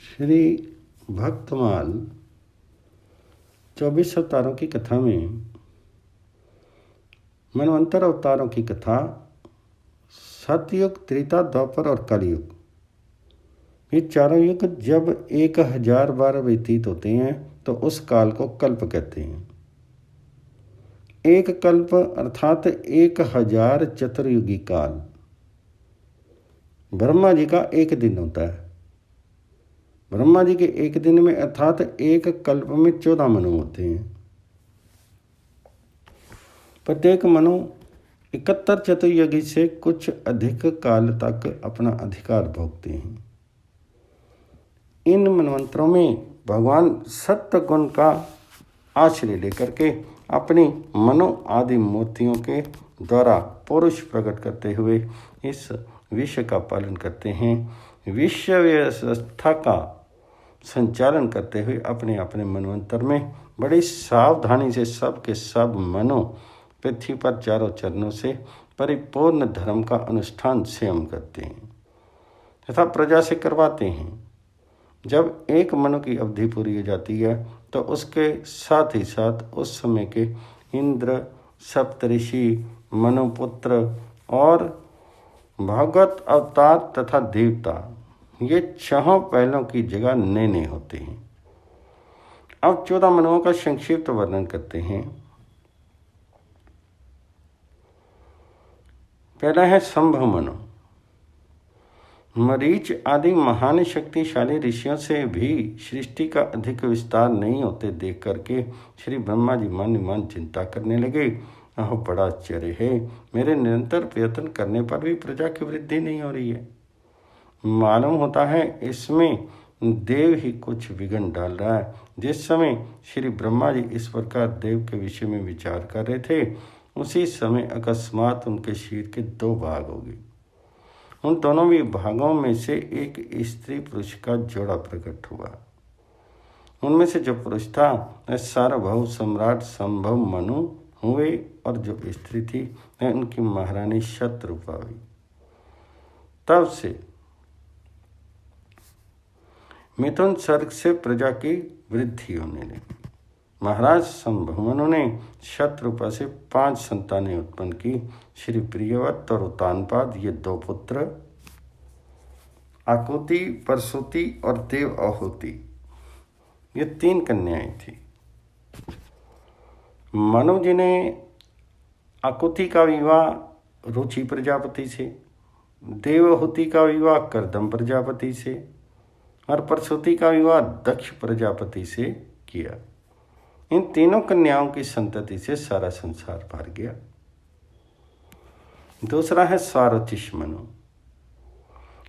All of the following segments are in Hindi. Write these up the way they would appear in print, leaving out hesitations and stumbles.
श्री भक्तमाल 24 अवतारों की कथा में मनवंतर अवतारों की कथा सतयुग, त्रेता, द्वापर और कलयुग, ये चारों युग जब 1000 बार व्यतीत होते हैं तो उस काल को कल्प कहते हैं। एक कल्प अर्थात 1000 चतुर्युगी काल ब्रह्मा जी का एक दिन होता है। ब्रह्मा जी के एक दिन में अर्थात एक कल्प में 14 मनु होते हैं। प्रत्येक मनु 71 चतुर्युगी से कुछ अधिक काल तक अपना अधिकार भोगते हैं। इन मनवंतरों में भगवान सत्य गुण का आश्रय लेकर के अपनी मनो आदि मूर्तियों के द्वारा पुरुष प्रकट करते हुए इस विश्व का पालन करते हैं। विश्व व्यवस्था का संचालन करते हुए अपने अपने मनवंतर में बड़ी सावधानी से सब के सब मनो पृथ्वी पर चारों चरणों से परिपूर्ण धर्म का अनुष्ठान स्वयं करते हैं तथा प्रजा से करवाते हैं। जब एक मनु की अवधि पूरी हो जाती है तो उसके साथ ही साथ उस समय के इंद्र, सप्तऋषि, मनुपुत्र और भगवत अवतार तथा देवता, ये छहों पहलों की जगह नए नए होते हैं। अब 14 मनुओं का संक्षिप्त वर्णन करते हैं। पहला है संभव मनु। मरीच आदि महान शक्तिशाली ऋषियों से भी सृष्टि का अधिक विस्तार नहीं होते देख करके श्री ब्रह्मा जी मन चिंता करने लगे। बड़ा आश्चर्य है, मेरे निरंतर प्रयत्न करने पर भी प्रजा की वृद्धि नहीं हो रही है। मालूम होता है इसमें देव ही कुछ विघ्न डाल रहा है। जिस समय श्री ब्रह्मा जी इस प्रकार देव के विषय में विचार कर रहे थे, उसी समय अकस्मात उनके शरीर के 2 भाग हो गए। उन दोनों भी भागों में से एक स्त्री पुरुष का जोड़ा प्रकट हुआ। उनमें से जो पुरुष था वह सार्वभौम सम्राट संभव मनु हुए और जो स्त्री थी वह उनकी महारानी शत्रुपा हुई। तब से मिथुन सर्ग से प्रजा की वृद्धि होने लगी। महाराज संभवमनु ने शत्रुपा से 5 संतानें उत्पन्न की। श्री प्रियव्रत और उत्तानपाद, ये 2 पुत्र, आकुति, परसुति और देव आहुति, ये 3 कन्याएं थी। मनु जी ने आकुति का विवाह रुचि प्रजापति से, देवहूति का विवाह करदम प्रजापति से और परसुति का विवाह दक्ष प्रजापति से किया। इन तीनों कन्याओं की संतति से सारा संसार भर गया। दूसरा है सारोचिष मनु,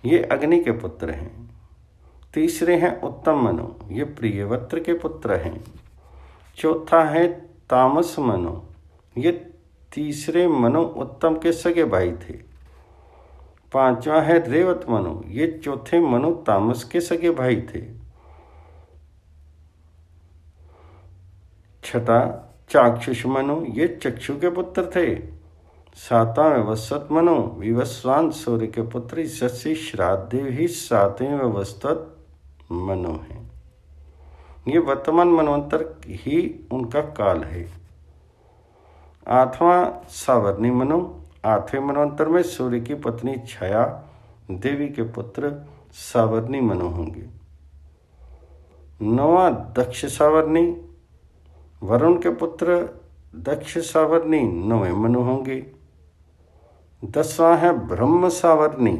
ये अग्नि के पुत्र हैं। तीसरे हैं उत्तम मनु, ये प्रियव्रत के पुत्र हैं। चौथा है तामस मनु, ये तीसरे मनु उत्तम के सगे भाई थे। 5वां है रेवत मनु, ये चौथे मनु तामस के सगे भाई थे। 6वां चाक्षुष मनु, ये चक्षु के पुत्र थे। 7वां व्यवस्थित मनु, विवस्वान सूर्य के पुत्र शशि श्राद्धदेव ही 7वें व्यवस्थित मनु हैं। ये वर्तमान मनवंतर ही उनका काल है। 8वां सावर्णी मनु, 8वें मनवंतर में सूर्य की पत्नी छाया देवी के पुत्र सावर्णी मनु होंगे। 9वां दक्ष सावर्णी, वरुण के पुत्र दक्ष सावर्णी 9वें मनु होंगे। 10वां है ब्रह्म सावर्णी,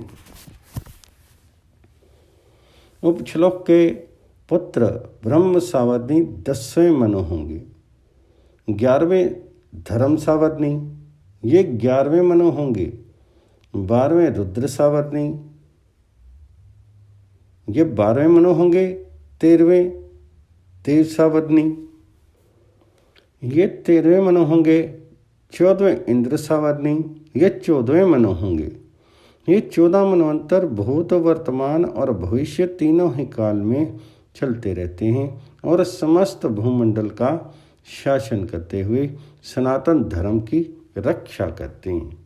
उपश्लोक के पुत्र ब्रह्म सावर्णी 10वें मनु होंगे। 11वें धर्म सावर्णी, ये 11वें मनु होंगे। 12वें रुद्र सावर्णी, ये 12वें मनु होंगे। 13वें देव सावर्णी, ये 13वें मनु होंगे। 14वें इंद्र सावर्णी, ये 14वें मनु होंगे। ये 14 मनवंतर भूत, वर्तमान और भविष्य तीनों ही काल में चलते रहते हैं और समस्त भूमंडल का शासन करते हुए सनातन धर्म की रक्षा करते हैं।